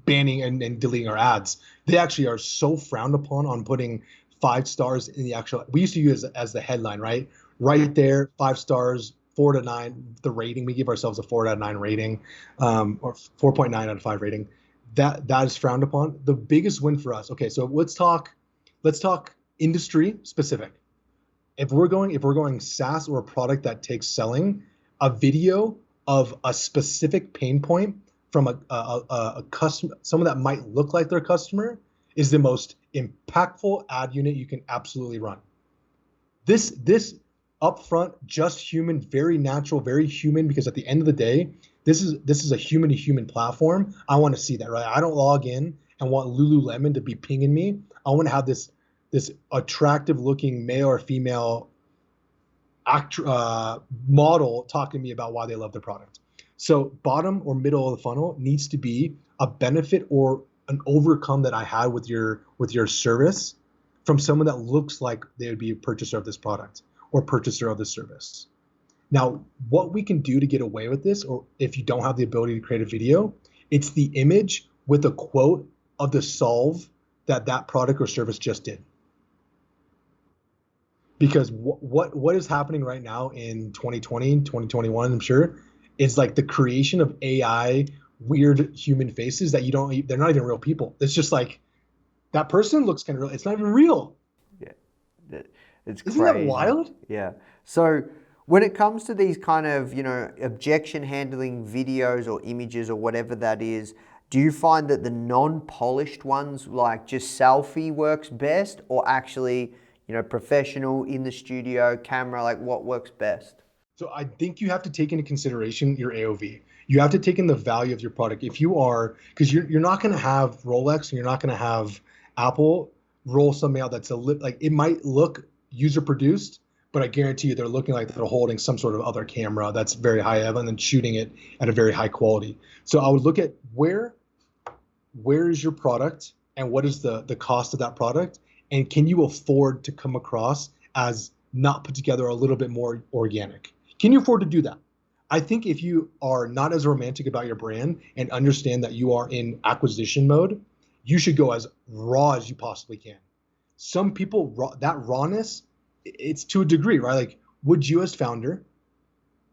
banning and deleting our ads. They actually are so frowned upon on putting 5 stars in the actual. We used to use as the headline, right? Right there, 5 stars, 4 to 9. The rating, we give ourselves a 4 out of 9 rating, or 4.9 out of 5 rating. That is frowned upon. The biggest win for us. Okay, so let's talk industry specific. If we're going SaaS or a product that takes selling, a video of a specific pain point from a customer, someone that might look like their customer, is the most impactful ad unit you can absolutely run. This upfront, just human, very natural, very human, because at the end of the day, this is a human to human platform. I want to see that, right? I don't log in and want Lululemon to be pinging me. I want to have this attractive looking male or female model talking to me about why they love the product. So bottom or middle of the funnel needs to be a benefit or an overcome that I had with your service from someone that looks like they would be a purchaser of this product or purchaser of this service. Now, what we can do to get away with this, or if you don't have the ability to create a video, it's the image with a quote of the solve that product or service just did. Because what is happening right now in 2020, 2021, I'm sure, is like the creation of AI weird human faces that they're not even real people. It's just like that person looks kind of real. It's not even real. Yeah, it's Isn't crazy. that wild? Yeah. So when it comes to these kind of, objection handling videos or images or whatever that is, do you find that the non-polished ones, like just selfie, works best, or actually, professional in the studio, camera, like what works best? So I think you have to take into consideration your AOV. You have to take in the value of your product. If you are, because you're not going to have Rolex and you're not going to have Apple roll something out that's like it might look user produced, but I guarantee you they're looking like they're holding some sort of other camera that's very high end and then shooting it at a very high quality. So I would look at where is your product and what is the cost of that product, and can you afford to come across as not put together, a little bit more organic? Can you afford to do that? I think if you are not as romantic about your brand and understand that you are in acquisition mode, you should go as raw as you possibly can. Some people, that rawness, it's to a degree, right? Like, would you as founder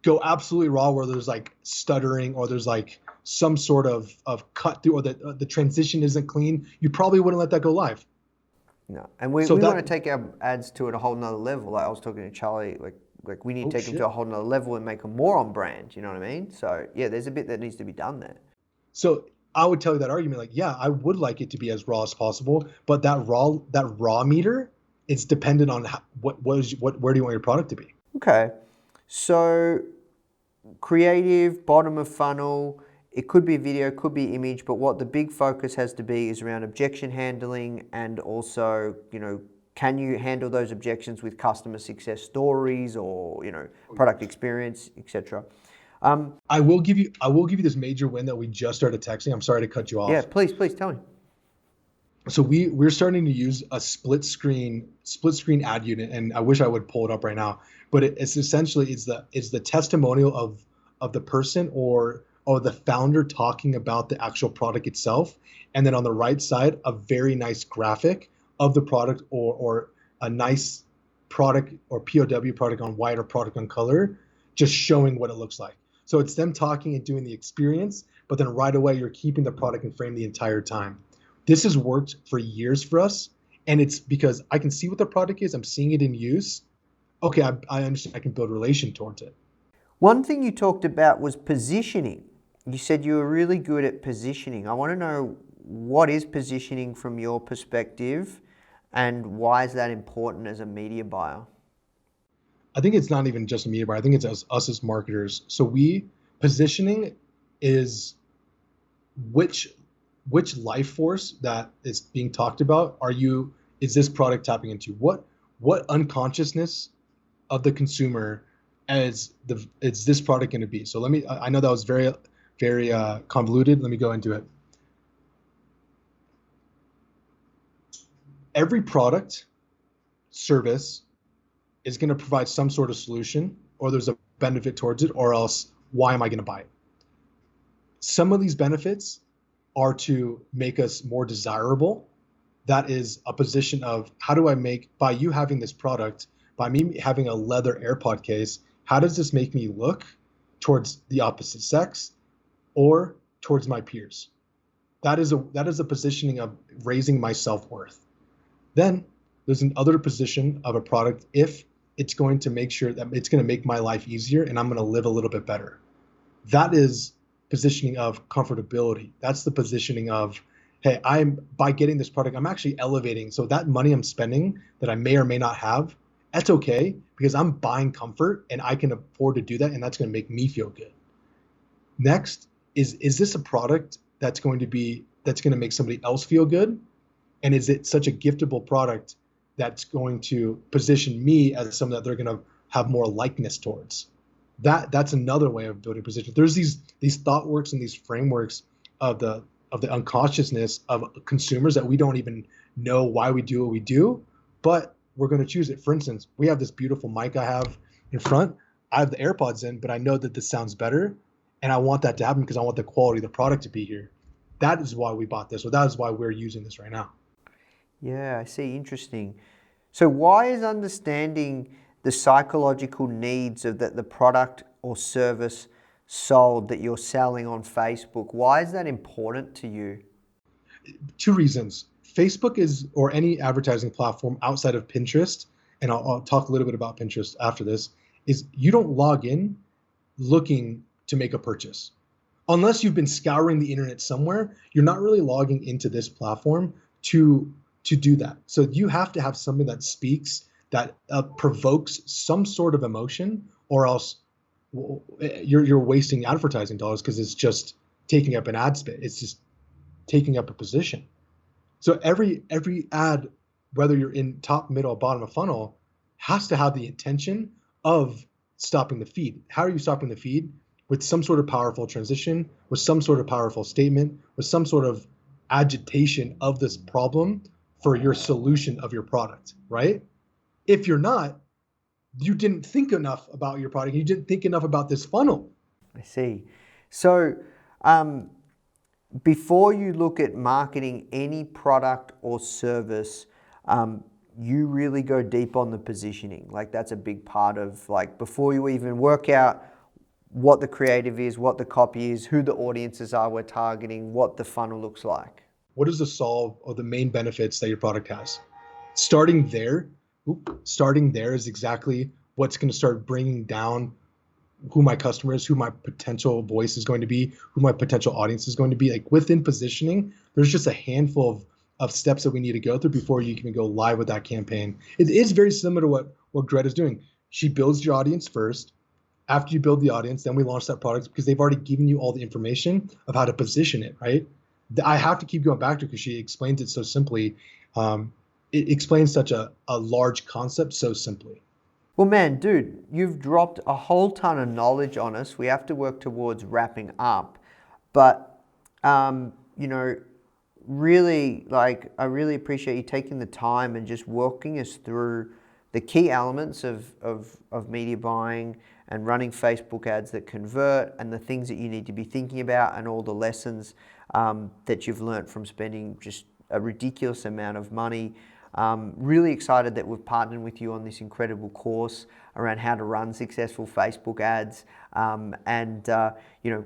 go absolutely raw where there's like stuttering or there's like some sort of cut through or the transition isn't clean? You probably wouldn't let that go live. No, and we want to take our ads to a whole nother level. Like I was talking to Charlie, like we need to take them to a whole nother level and make them more on brand. You know what I mean? So yeah, there's a bit that needs to be done there. So I would tell you that argument, like, yeah, I would like it to be as raw as possible, but that raw meter, it's dependent on where do you want your product to be? Okay, so creative, bottom of funnel. It could be video, could be image, but what the big focus has to be is around objection handling and also, can you handle those objections with customer success stories or, product experience, etc. I will give you this major win that we just started texting. I'm sorry to cut you off. Yeah, please tell me. So we're starting to use a split screen ad unit, and I wish I would pull it up right now, but it's essentially it's the testimonial of the person or the founder talking about the actual product itself. And then on the right side, a very nice graphic of the product or a nice product or POW product on white or product on color, just showing what it looks like. So it's them talking and doing the experience, but then right away you're keeping the product in frame the entire time. This has worked for years for us. And it's because I can see what the product is. I'm seeing it in use. Okay, I understand. I can build relation towards it. One thing you talked about was positioning. You said you were really good at positioning. I want to know, what is positioning from your perspective and why is that important as a media buyer? I think it's not even just a media buyer. I think it's us as marketers. So positioning is which life force that is being talked about is this product tapping into? What unconsciousness of the consumer is this product going to be? So I know that was very, very convoluted. Let me go into it. Every product, service is going to provide some sort of solution, or there's a benefit towards it, or else why am I going to buy it? Some of these benefits are to make us more desirable. That is a position of how do I make, by you having this product, by me having a leather AirPod case, how does this make me look towards the opposite sex or towards my peers? That is a positioning of raising my self-worth. Then there's another position of a product if it's going to make sure that it's going to make my life easier and I'm going to live a little bit better. That is positioning of comfortability. That's the positioning of, hey, by getting this product, I'm actually elevating. So that money I'm spending that I may or may not have, that's okay because I'm buying comfort and I can afford to do that, and that's going to make me feel good. Next is this a product that's going to make somebody else feel good? And is it such a giftable product that's going to position me as someone that they're going to have more likeness towards? That's another way of building position. There's these thought works and these frameworks of the unconsciousness of consumers that we don't even know why we do what we do, but we're going to choose it. For instance, we have this beautiful mic I have in front. I have the AirPods in, but I know that this sounds better, and I want that to happen because I want the quality of the product to be here. That is why we bought this, or that is why we're using this right now. Yeah, I see. Interesting. So why is understanding the psychological needs of the product or service sold that you're selling on Facebook, why is that important to you? Two reasons. Facebook is, or any advertising platform outside of Pinterest, and I'll talk a little bit about Pinterest after this, is you don't log in looking to make a purchase. Unless you've been scouring the internet somewhere, you're not really logging into this platform to do that. So you have to have something that speaks, that provokes some sort of emotion, or else you're wasting advertising dollars because it's just taking up an ad space. It's just taking up a position. So every ad, whether you're in top, middle, bottom of funnel, has to have the intention of stopping the feed. How are you stopping the feed? With some sort of powerful transition, with some sort of powerful statement, with some sort of agitation of this problem for your solution of your product, right? If you're not, you didn't think enough about your product. You didn't think enough about this funnel. I see. So before you look at marketing any product or service, you really go deep on the positioning. Like that's a big part of, like, before you even work out what the creative is, what the copy is, who the audiences are we're targeting, what the funnel looks like. What is the solve or the main benefits that your product has? Starting there is exactly what's going to start bringing down who my customer is, who my potential voice is going to be, who my potential audience is going to be. Like within positioning, there's just a handful of steps that we need to go through before you can go live with that campaign. It is very similar to what Greta's doing. She builds your audience first. After you build the audience, then we launch that product because they've already given you all the information of how to position it, right? I have to keep going back to it because she explains it so simply. It explains such a large concept so simply. Well, man, dude, you've dropped a whole ton of knowledge on us. We have to work towards wrapping up. But, really, I really appreciate you taking the time and just walking us through the key elements of media buying and running Facebook ads that convert, and the things that you need to be thinking about, and all the lessons that you've learned from spending just a ridiculous amount of money. Really excited that we've partnered with you on this incredible course around how to run successful Facebook ads.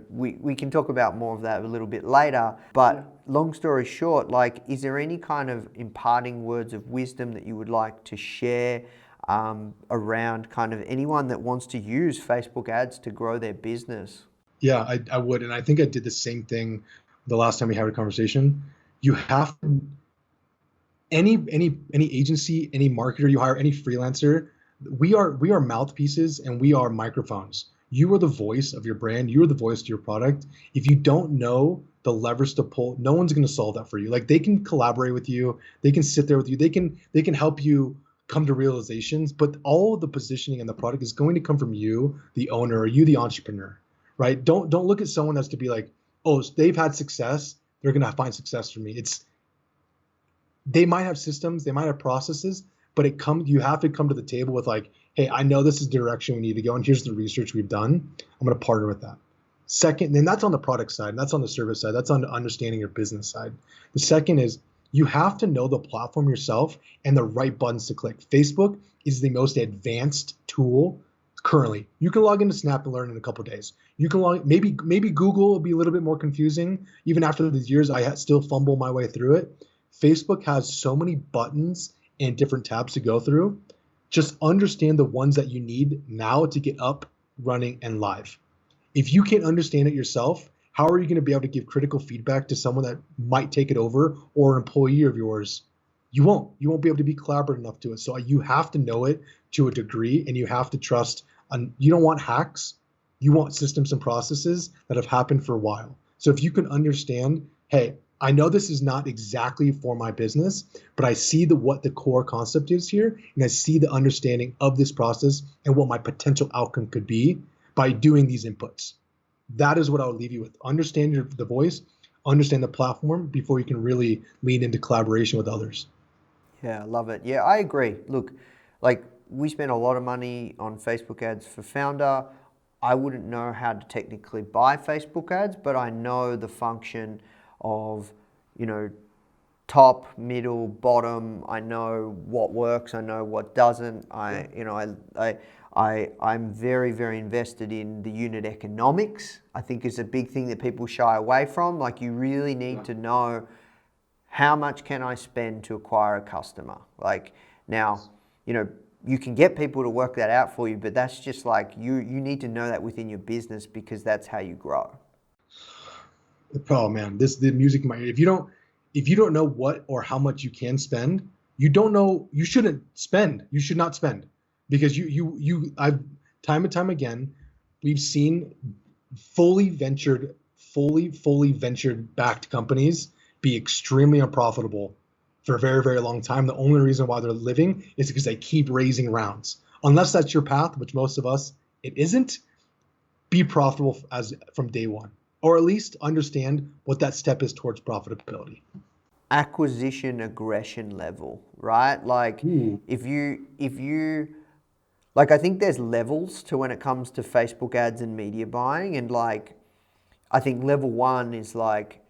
We can talk about more of that a little bit later. But long story short, like, is there any kind of imparting words of wisdom that you would like to share around kind of anyone that wants to use Facebook ads to grow their business? Yeah, I would. And I think I did the same thing the last time we had a conversation. You have to, any agency, any marketer you hire, any freelancer, we are mouthpieces and we are microphones. You are the voice of your brand. You are the voice of your product. If you don't know the levers to pull, no one's going to solve that for you. Like, they can collaborate with you. They can sit there with you. They can help you come to realizations, but all of the positioning and the product is going to come from you, the owner, or you, the entrepreneur, right? Don't look at someone as to be like, oh, they've had success, they're going to find success for me. They might have systems, they might have processes, but you have to come to the table with like, hey, I know this is the direction we need to go, and here's the research we've done. I'm going to partner with that. Second, and that's on the product side, and that's on the service side, that's on the understanding your business side. The second is you have to know the platform yourself and the right buttons to click. Facebook is the most advanced tool currently. You can log into Snap and learn in a couple of days. You can maybe Google will be a little bit more confusing. Even after these years, I still fumble my way through it. Facebook has so many buttons and different tabs to go through. Just understand the ones that you need now to get up, running, and live. If you can't understand it yourself, how are you going to be able to give critical feedback to someone that might take it over, or an employee of yours? You won't be able to be collaborative enough to it. So you have to know it to a degree, and you have to trust. You don't want hacks. You want systems and processes that have happened for a while. So if you can understand, hey, I know this is not exactly for my business, but I see what the core concept is here, and I see the understanding of this process and what my potential outcome could be by doing these inputs. That is what I would leave you with. Understand the voice, understand the platform before you can really lean into collaboration with others. Yeah, I love it. Yeah, I agree. Look, like we spend a lot of money on Facebook ads for Foundr. I wouldn't know how to technically buy Facebook ads, but I know the function of, top, middle, bottom. I know what works. I know what doesn't. I'm very, very invested in the unit economics. I think it's a big thing that people shy away from. Like you really need to know how much can I spend to acquire a customer. Like now, you can get people to work that out for you, but that's just like you need to know that within your business because that's how you grow. Oh man, the music in my ear. If you don't know what or how much you can spend, you shouldn't spend. You should not spend. Because I've time and time again, we've seen fully ventured backed companies be extremely unprofitable for a very, very long time. The only reason why they're living is because they keep raising rounds. Unless that's your path, which most of us, it isn't, be profitable from day one. Or at least understand what that step is towards profitability. Acquisition aggression level, right? Like if you like, I think there's levels to when it comes to Facebook ads and media buying. And like, I think level one is like,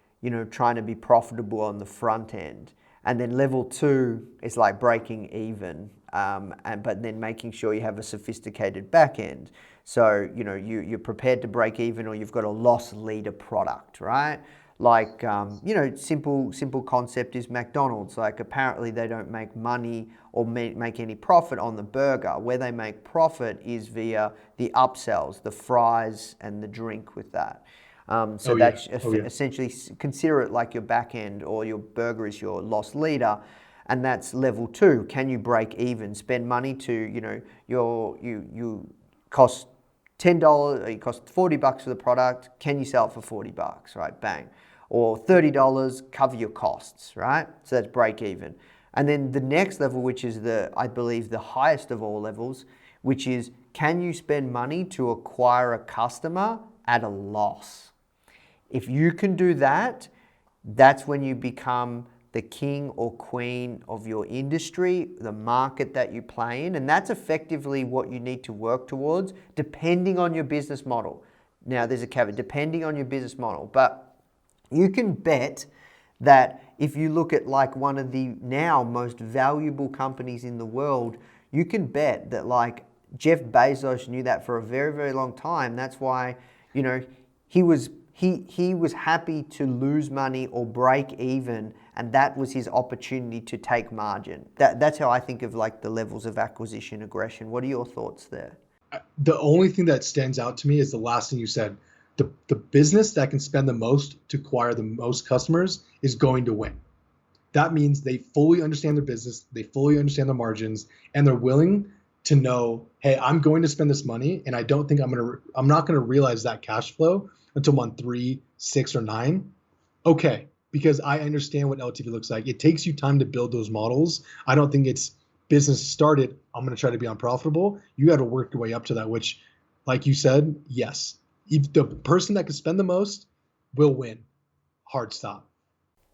trying to be profitable on the front end. And then level two is like breaking even, but then making sure you have a sophisticated back end. So, you're prepared to break even or you've got a loss leader product, right? Like, simple concept is McDonald's. Like apparently they don't make money or make any profit on the burger. Where they make profit is via the upsells, the fries and the drink with that. Essentially consider it like your back end or your burger is your loss leader. And that's level two. Can you break even? Spend money to, you cost $10, it costs $40 for the product. Can you sell it for $40, right? Bang. Or $30, cover your costs, right? So that's break even. And then the next level, which is I believe the highest of all levels, which is can you spend money to acquire a customer at a loss? If you can do that, that's when you become the king or queen of your industry, the market that you play in. And that's effectively what you need to work towards, depending on your business model. Now, there's a caveat, depending on your business model. But you can bet that if you look at like one of the now most valuable companies in the world, you can bet that like Jeff Bezos knew that for a very, very long time. That's why, he was happy to lose money or break even, and that was his opportunity to take margin. That's how I think of like the levels of acquisition aggression. What are your thoughts there? The only thing that stands out to me is the last thing you said. The business that can spend the most to acquire the most customers is going to win. That means they fully understand their business, they fully understand the margins, and they're willing to know, hey, I'm going to spend this money, and I don't think I'm not going to realize that cash flow until month 3, 6, or 9. Okay, because I understand what LTV looks like. It takes you time to build those models. I don't think it's business started, I'm going to try to be unprofitable. You got to work your way up to that, which, like you said, yes. If the person that can spend the most will win. Hard stop.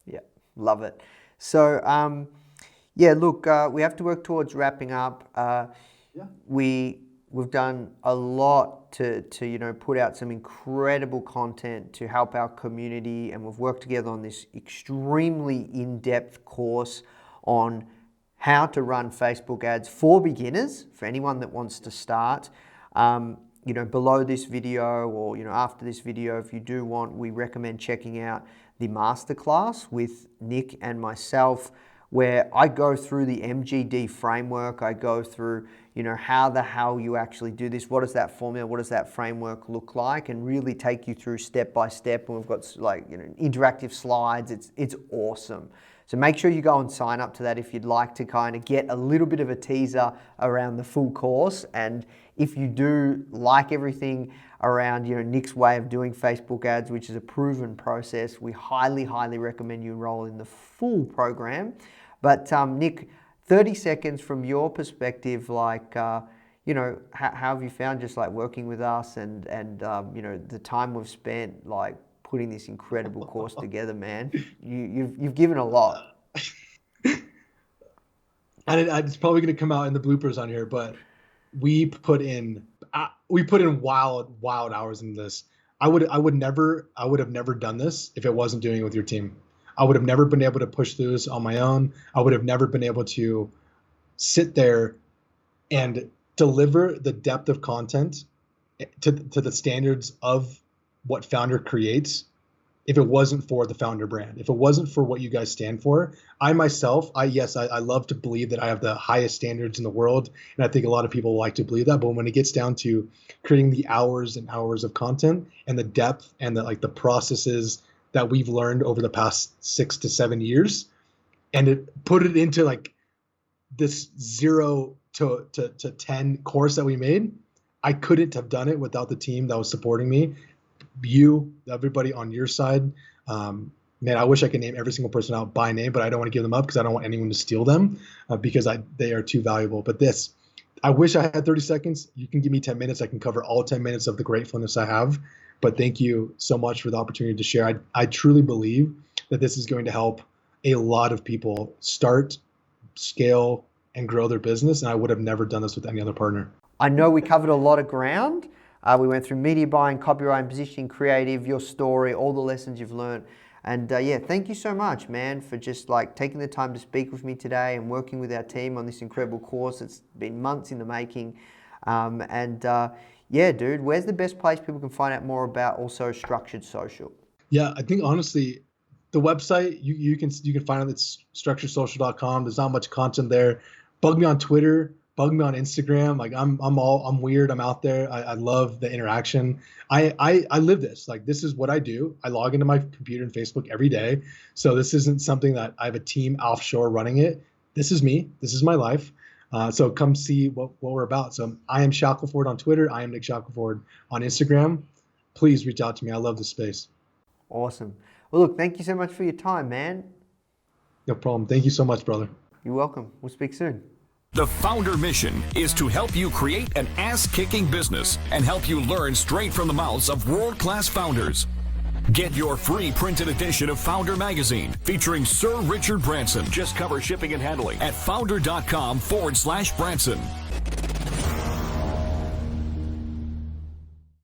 Yeah, love it. So, look, we have to work towards wrapping up. We've done a lot to put out some incredible content to help our community, and we've worked together on this extremely in-depth course on how to run Facebook ads for beginners, for anyone that wants to start. Below this video or after this video, if you do want, we recommend checking out the masterclass with Nick and myself, where I go through the MGD framework. I go through, how the hell you actually do this. What is that formula? What does that framework look like? And really take you through step by step. And we've got interactive slides. It's awesome. So make sure you go and sign up to that if you'd like to kind of get a little bit of a teaser around the full course. And if you do like everything around Nick's way of doing Facebook ads, which is a proven process, we highly, highly recommend you enroll in the full program. But Nick, 30 seconds from your perspective, how have you found just like working with us and the time we've spent like putting this incredible course together, man? You've given a lot. And it's probably going to come out in the bloopers on here, but we put in wild hours in this. I would have never done this if it wasn't doing it with your team. I would have never been able to push through this on my own. I would have never been able to sit there and deliver the depth of content to the standards of what Foundr creates if it wasn't for the Foundr brand, if it wasn't for what you guys stand for. I myself, I love to believe that I have the highest standards in the world, and I think a lot of people like to believe that. But when it gets down to creating the hours and hours of content and the depth and the processes that we've learned over the past 6 to 7 years, and put it into like this 0 to 10 course that we made, I couldn't have done it without the team that was supporting me. You, everybody on your side, man, I wish I could name every single person out by name, but I don't want to give them up because I don't want anyone to steal them because they are too valuable. But I wish I had 30 seconds. You can give me 10 minutes. I can cover all 10 minutes of the gratefulness I have. But thank you so much for the opportunity to share. I truly believe that this is going to help a lot of people start, scale, and grow their business. And I would have never done this with any other partner. I know we covered a lot of ground. We went through media buying, copywriting, positioning, creative, your story, all the lessons you've learned. And thank you so much, man, for just like taking the time to speak with me today and working with our team on this incredible course. It's been months in the making. Dude, where's the best place people can find out more about also Structured Social? Yeah, I think honestly, the website, you can find it at structuredsocial.com. There's not much content there. Bug me on Twitter. Bug me on Instagram. Like I'm weird. I'm out there. I love the interaction. I live this. Like, this is what I do. I log into my computer and Facebook every day. So this isn't something that I have a team offshore running it. This is me. This is my life. So come see what we're about. So I am Shackelford on Twitter. I am Nick Shackelford on Instagram. Please reach out to me. I love this space. Awesome. Well, look, thank you so much for your time, man. No problem. Thank you so much, brother. You're welcome. We'll speak soon. The Foundr mission is to help you create an ass-kicking business and help you learn straight from the mouths of world-class founders. Get your free printed edition of Foundr magazine featuring Sir Richard Branson. Just cover shipping and handling at foundr.com/Branson.